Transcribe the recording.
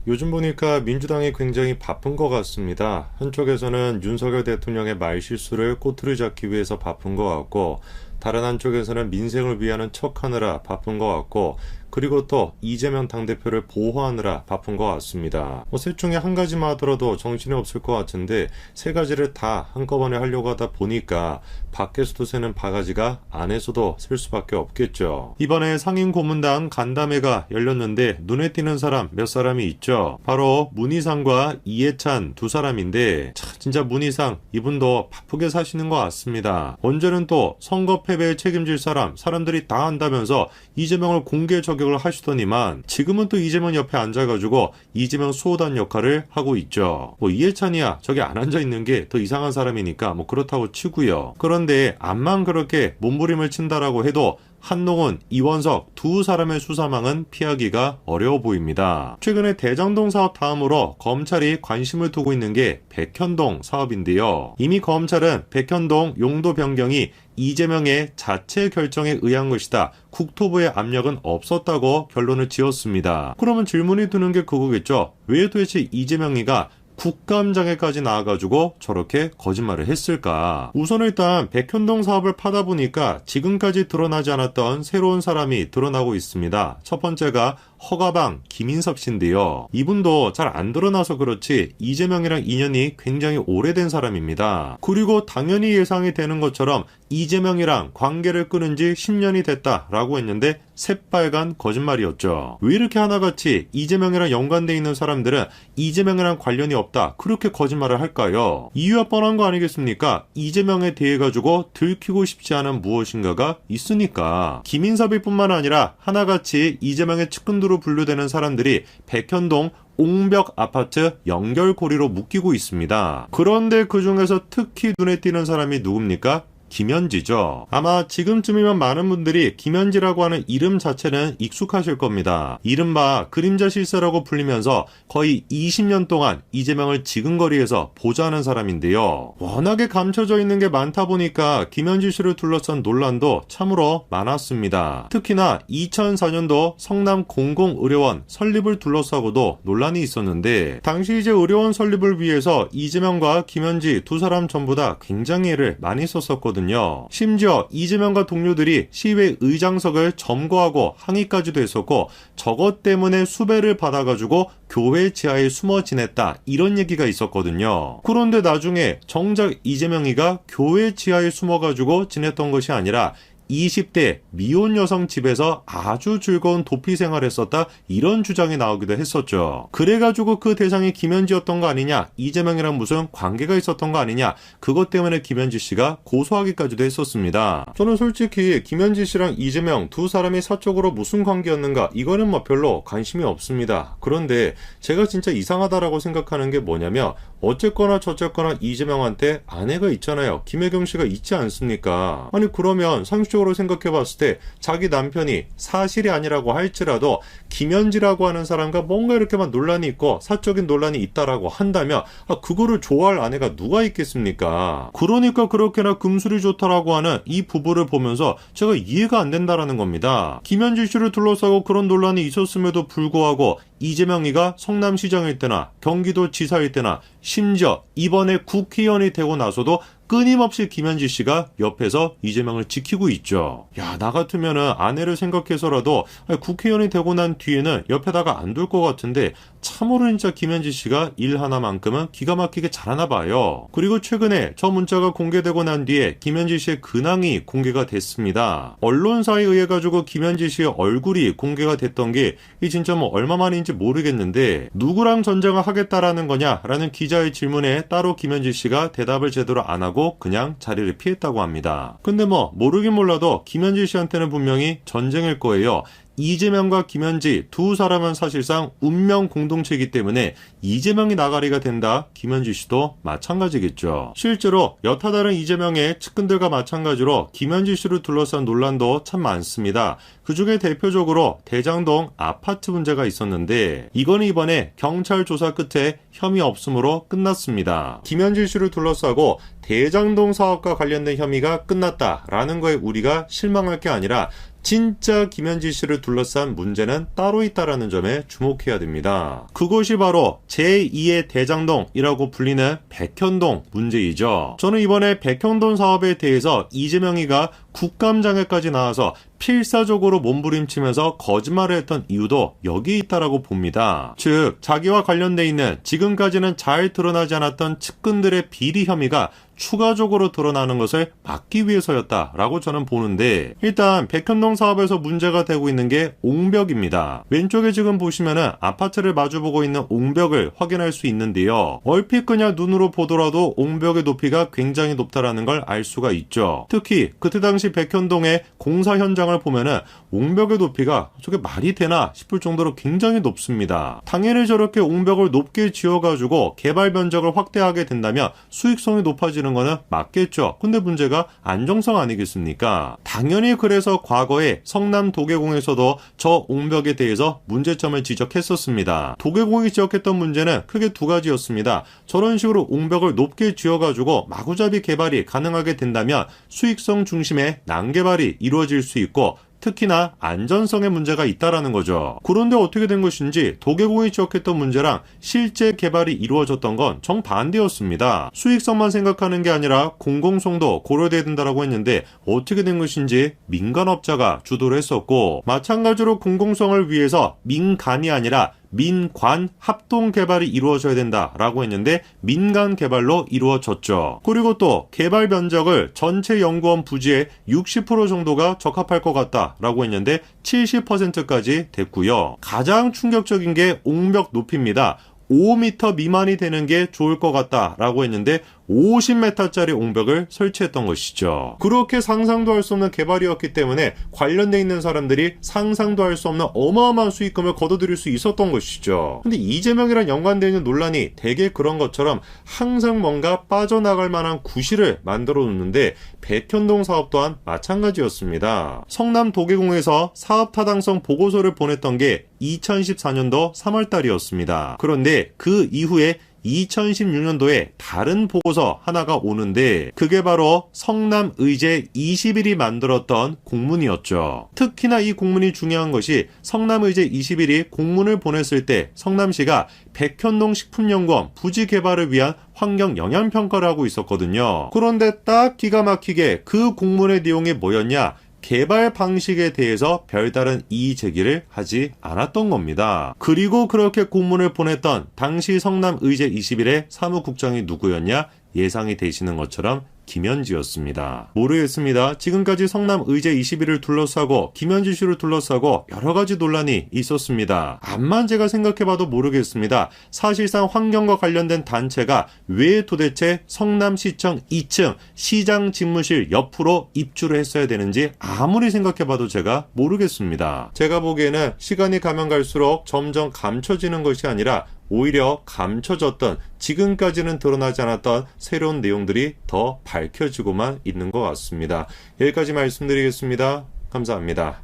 요즘 보니까 민주당이 굉장히 바쁜 것 같습니다. 한쪽에서는 윤석열 대통령의 말실수를 꼬투리 잡기 위해서 바쁜 것 같고, 다른 한쪽에서는 민생을 위하는 척하느라 바쁜 것 같고, 그리고 또 이재명 당대표를 보호하느라 바쁜 것 같습니다. 셋 중에 한 가지만 하더라도 정신이 없을 것 같은데 세 가지를 다 한꺼번에 하려고 하다 보니까 밖에서도 새는 바가지가 안에서도 셀 수밖에 없겠죠. 이번에 상임고문단 간담회가 열렸는데 눈에 띄는 사람 몇 사람이 있죠. 바로 문희상과 이해찬 두 사람인데 진짜 문희상 이분도 바쁘게 사시는 것 같습니다. 언제는 또 선거 패배에 책임질 사람들이 다 한다면서 이재명을 공개 저격을 하시더니만 지금은 또 이재명 옆에 앉아가지고 이재명 수호단 역할을 하고 있죠. 이해찬이야 저기 안 앉아있는 게 더 이상한 사람이니까 그렇다고 치고요. 그런데 암만 그렇게 몸부림을 친다라고 해도 한동훈, 이원석 두 사람의 수사망은 피하기가 어려워 보입니다. 최근에 대장동 사업 다음으로 검찰이 관심을 두고 있는 게 백현동 사업인데요. 이미 검찰은 백현동 용도 변경이 이재명의 자체 결정에 의한 것이다. 국토부의 압력은 없었다고 결론을 지었습니다. 그러면 질문이 드는 게 그거겠죠. 왜 도대체 이재명이가 국감장에까지 나와가지고 저렇게 거짓말을 했을까? 우선 일단 백현동 사업을 파다 보니까 지금까지 드러나지 않았던 새로운 사람이 드러나고 있습니다. 첫 번째가 허가방 김인섭 씨인데요. 이분도 잘 안 드러나서 그렇지 이재명이랑 인연이 굉장히 오래된 사람입니다. 그리고 당연히 예상이 되는 것처럼 이재명이랑 관계를 끊은 지 10년이 됐다라고 했는데 새빨간 거짓말이었죠. 왜 이렇게 하나같이 이재명이랑 연관돼 있는 사람들은 이재명이랑 관련이 없다 그렇게 거짓말을 할까요? 이유가 뻔한 거 아니겠습니까? 이재명에 대해 가지고 들키고 싶지 않은 무엇인가가 있으니까. 김인섭일 뿐만 아니라 하나같이 이재명의 측근으로 분류되는 사람들이 백현동 옹벽 아파트 연결고리로 묶이고 있습니다. 그런데 그 중에서 특히 눈에 띄는 사람이 누굽니까? 김현지죠. 아마 지금쯤이면 많은 분들이 김현지라고 하는 이름 자체는 익숙하실 겁니다. 이른바 그림자 실세라고 불리면서 거의 20년 동안 이재명을 지근거리에서 보좌하는 사람인데요. 워낙에 감춰져 있는 게 많다 보니까 김현지 씨를 둘러싼 논란도 참으로 많았습니다. 특히나 2004년도 성남 공공의료원 설립을 둘러싸고도 논란이 있었는데 당시 이제 의료원 설립을 위해서 이재명과 김현지 두 사람 전부 다 굉장히 애를 많이 썼었거든요. 심지어 이재명과 동료들이 시의회 의장석을 점거하고 항의까지도 했었고 저것 때문에 수배를 받아가지고 교회 지하에 숨어 지냈다 이런 얘기가 있었거든요. 그런데 나중에 정작 이재명이가 교회 지하에 숨어가지고 지냈던 것이 아니라 20대 미혼 여성 집에서 아주 즐거운 도피 생활을 했었다 이런 주장이 나오기도 했었죠. 그래가지고 그 대상이 김현지였던 거 아니냐, 이재명이랑 무슨 관계가 있었던 거 아니냐, 그것 때문에 김현지 씨가 고소하기까지도 했었습니다. 저는 솔직히 김현지 씨랑 이재명 두 사람이 사적으로 무슨 관계였는가 이거는 별로 관심이 없습니다. 그런데 제가 진짜 이상하다라고 생각하는 게 뭐냐면 어쨌거나 저쨌거나 이재명한테 아내가 있잖아요. 김혜경 씨가 있지 않습니까? 아니 그러면 상식적으로 생각해봤을 때 자기 남편이 사실이 아니라고 할지라도 김현지라고 하는 사람과 뭔가 이렇게 논란이 있고 사적인 논란이 있다라고 한다면 그거를 좋아할 아내가 누가 있겠습니까? 그러니까 그렇게나 금술이 좋다라고 하는 이 부부를 보면서 제가 이해가 안 된다라는 겁니다. 김현지 씨를 둘러싸고 그런 논란이 있었음에도 불구하고 이재명이가 성남시장일 때나 경기도지사일 때나 심지어 이번에 국회의원이 되고 나서도 끊임없이 김현지 씨가 옆에서 이재명을 지키고 있죠. 야, 나 같으면은 아내를 생각해서라도 국회의원이 되고 난 뒤에는 옆에다가 안 둘 것 같은데 참으로 진짜 김현지 씨가 일 하나만큼은 기가 막히게 잘하나 봐요. 그리고 최근에 저 문자가 공개되고 난 뒤에 김현지 씨의 근황이 공개가 됐습니다. 언론사에 의해 가지고 김현지 씨의 얼굴이 공개가 됐던 게 이 진짜 얼마 만인지 모르겠는데 누구랑 전쟁을 하겠다라는 거냐라는 기자의 질문에 따로 김현지 씨가 대답을 제대로 안 하고 그냥 자리를 피했다고 합니다. 근데 모르긴 몰라도 김현지 씨한테는 분명히 전쟁일 거예요. 이재명과 김현지 두 사람은 사실상 운명 공동체이기 때문에 이재명이 나가리가 된다. 김현지 씨도 마찬가지겠죠. 실제로 여타 다른 이재명의 측근들과 마찬가지로 김현지 씨를 둘러싼 논란도 참 많습니다. 그중에 대표적으로 대장동 아파트 문제가 있었는데 이거는 이번에 경찰 조사 끝에 혐의 없음으로 끝났습니다. 김현지 씨를 둘러싸고 대장동 사업과 관련된 혐의가 끝났다라는 거에 우리가 실망할 게 아니라 진짜 김현지 씨를 둘러싼 문제는 따로 있다라는 점에 주목해야 됩니다. 그것이 바로 제2의 대장동이라고 불리는 백현동 문제이죠. 저는 이번에 백현동 사업에 대해서 이재명이가 국감장에까지 나와서 필사적으로 몸부림치면서 거짓말을 했던 이유도 여기에 있다라고 봅니다. 즉 자기와 관련돼 있는 지금까지는 잘 드러나지 않았던 측근들의 비리 혐의가 추가적으로 드러나는 것을 막기 위해서였다라고 저는 보는데, 일단 백현동 사업에서 문제가 되고 있는 게 옹벽입니다. 왼쪽에 지금 보시면은 아파트를 마주보고 있는 옹벽을 확인할 수 있는데요. 얼핏 그냥 눈으로 보더라도 옹벽의 높이가 굉장히 높다라는 걸 알 수가 있죠. 특히 그때 당시 백현동의 공사 현장을 보면은 옹벽의 높이가 저게 말이 되나 싶을 정도로 굉장히 높습니다. 당연히 저렇게 옹벽을 높게 지어가지고 개발 면적을 확대하게 된다면 수익성이 높아지는 거는 맞겠죠. 근데 문제가 안정성 아니겠습니까? 당연히 그래서 과거에 성남 도계공에서도 저 옹벽에 대해서 문제점을 지적했었습니다. 도계공이 지적했던 문제는 크게 두 가지였습니다. 저런 식으로 옹벽을 높게 지어가지고 마구잡이 개발이 가능하게 된다면 수익성 중심의 난개발이 이루어질 수 있고, 특히나 안전성에 문제가 있다라는 거죠. 그런데 어떻게 된 것인지 도계공이 지적했던 문제랑 실제 개발이 이루어졌던 건 정반대였습니다. 수익성만 생각하는 게 아니라 공공성도 고려돼야 된다라고 했는데 어떻게 된 것인지 민간업자가 주도를 했었고, 마찬가지로 공공성을 위해서 민간이 아니라 민관 합동 개발이 이루어져야 된다라고 했는데 민간 개발로 이루어졌죠. 그리고 또 개발 면적을 전체 연구원 부지의 60% 정도가 적합할 것 같다라고 했는데 70%까지 됐고요. 가장 충격적인 게 옹벽 높이입니다. 5m 미만이 되는 게 좋을 것 같다라고 했는데 50m짜리 옹벽을 설치했던 것이죠. 그렇게 상상도 할 수 없는 개발이었기 때문에 관련돼 있는 사람들이 상상도 할 수 없는 어마어마한 수익금을 거둬들일 수 있었던 것이죠. 근데 이재명이랑 연관되어 있는 논란이 대개 그런 것처럼 항상 뭔가 빠져나갈 만한 구실을 만들어 놓는데 백현동 사업 또한 마찬가지였습니다. 성남 도계공에서 사업 타당성 보고서를 보냈던 게 2014년도 3월달이었습니다. 그런데 그 이후에 2016년도에 다른 보고서 하나가 오는데 그게 바로 성남의제 21이 만들었던 공문이었죠. 특히나 이 공문이 중요한 것이 성남의제 21이 공문을 보냈을 때 성남시가 백현동 식품연구원 부지 개발을 위한 환경 영향 평가를 하고 있었거든요. 그런데 딱 기가 막히게 그 공문의 내용이 뭐였냐? 개발 방식에 대해서 별다른 이의 제기를 하지 않았던 겁니다. 그리고 그렇게 공문을 보냈던 당시 성남의제 21의 사무국장이 누구였냐? 예상이 되시는 것처럼 김현지였습니다. 모르겠습니다. 지금까지 성남의제 21을 둘러싸고 김현지 씨를 둘러싸고 여러 가지 논란이 있었습니다. 암만 제가 생각해봐도 모르겠습니다. 사실상 환경과 관련된 단체가 왜 도대체 성남시청 2층 시장 집무실 옆으로 입주를 했어야 되는지 아무리 생각해봐도 제가 모르겠습니다. 제가 보기에는 시간이 가면 갈수록 점점 감춰지는 것이 아니라 오히려 감춰졌던, 지금까지는 드러나지 않았던 새로운 내용들이 더 밝혀지고만 있는 것 같습니다. 여기까지 말씀드리겠습니다. 감사합니다.